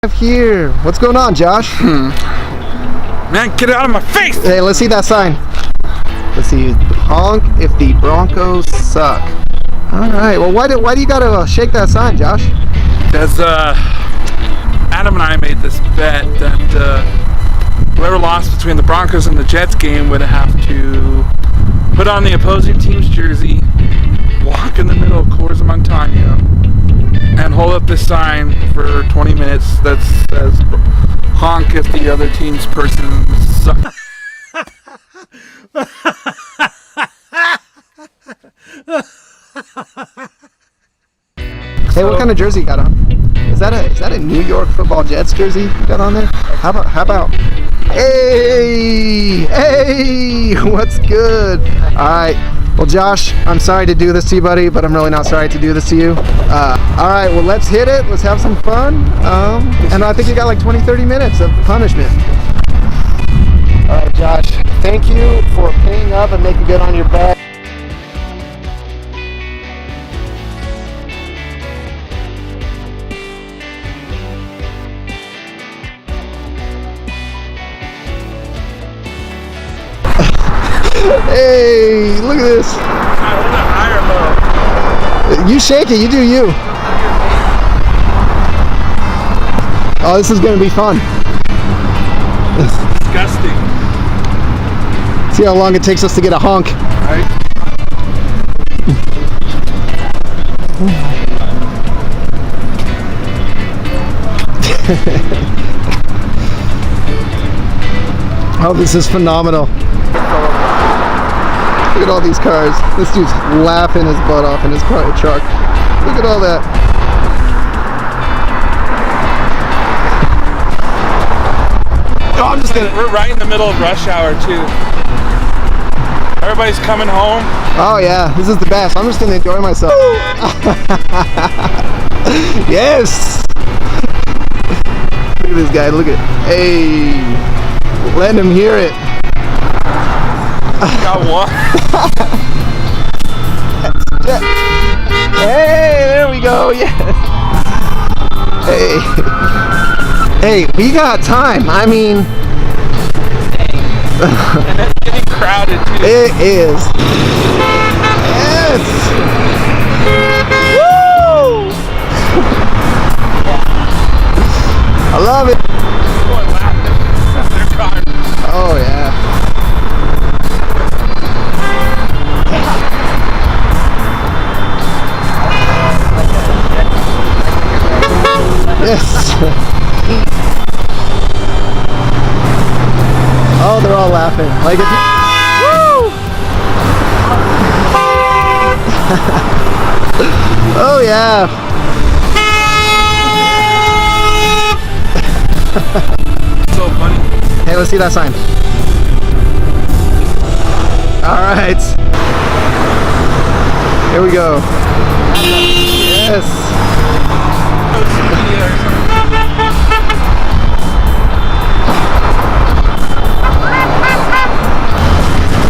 Here. What's going on, Josh? Man, get out of my face! Hey, let's see that sign. Let's see. Honk if the Broncos suck. Alright, well why do you gotta shake that sign, Josh? Because Adam and I made this bet that whoever lost between the Broncos and the Jets game would have to put on the opposing team's jersey, walk in the middle of Coors Montano, and hold up this sign for 20 minutes that says honk if the other team's person sucks. Hey, what kind of jersey you got on? Is that a New York Football Jets jersey you got on there? How about? Hey, what's good? All right. Well, Josh, I'm sorry to do this to you, buddy, but I'm really not sorry to do this to you. All right, well, let's hit it. Let's have some fun. And I think you got like 20-30 minutes of punishment. All right, Josh, thank you for paying up and making good on your bet. Hey, look at this. You shake it, you do you. Oh, this is going to be fun. Disgusting. See how long it takes us to get a honk. Right? Oh, this is phenomenal. Look at all these cars. This dude's laughing his butt off in his car truck. Look at all that. Oh, I'm just gonna. We're right in the middle of rush hour too. Everybody's coming home. Oh yeah, this is the best. I'm just gonna enjoy myself. Yes. Look at this guy. Look at. Hey, let him hear it. Got one. Hey, there we go. Yes. Hey, we got time. I mean, And it's getting crowded too. it is. Yes. Woo! I love it. People are laughing at their cars. Oh yeah. Yes. Oh, they're all laughing. Like if you... Oh yeah. So funny. Hey, let's see that sign. All right. Here we go. Yes.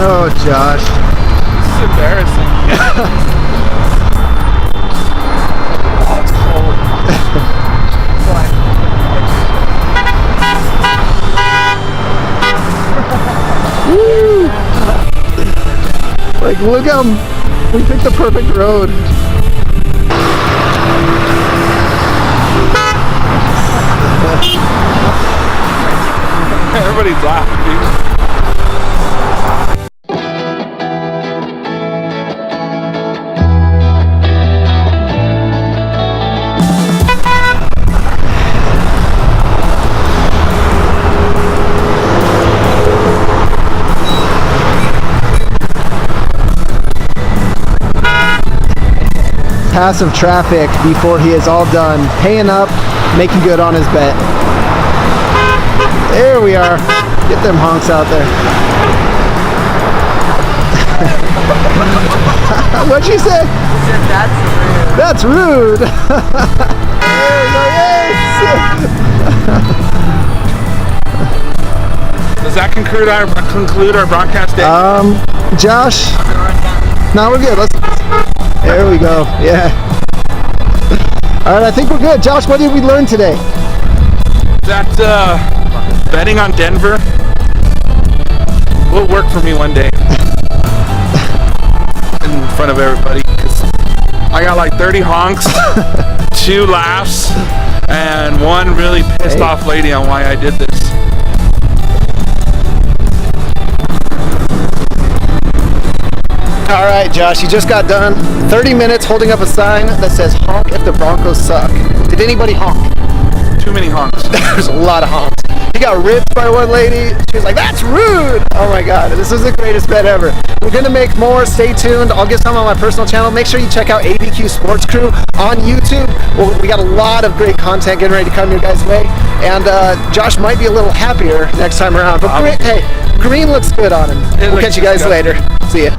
Oh, Josh. This is embarrassing. Oh, it's cold. Woo! Like, look how we picked the perfect road. Everybody's laughing, dude. Passive traffic before he is all done, paying up, making good on his bet. There we are. Get them honks out there. What'd you say? He said, that's That's rude. rude. There we go, yes! Does that conclude our broadcast day? Josh? No, we're good. There we go. Yeah. All right, I think we're good. Josh, what did we learn today? that betting on Denver will work for me one day in front of everybody, because I got like 30 honks, 2 laughs, and one really pissed off lady on why I did this. All right, Josh, you just got done 30 minutes holding up a sign that says honk if the Broncos suck. Did anybody honk? Too many honks. There's a lot of honks. He got ripped by one lady. She was like, "That's rude." Oh my God, this is the greatest bet ever. We're gonna make more. Stay tuned. I'll get some on my personal channel. Make sure you check out ABQ Sports Crew on YouTube. Well, we got a lot of great content getting ready to come your guys' way. And Josh might be a little happier next time around. But hey, green looks good on him. We'll catch you guys later. See ya.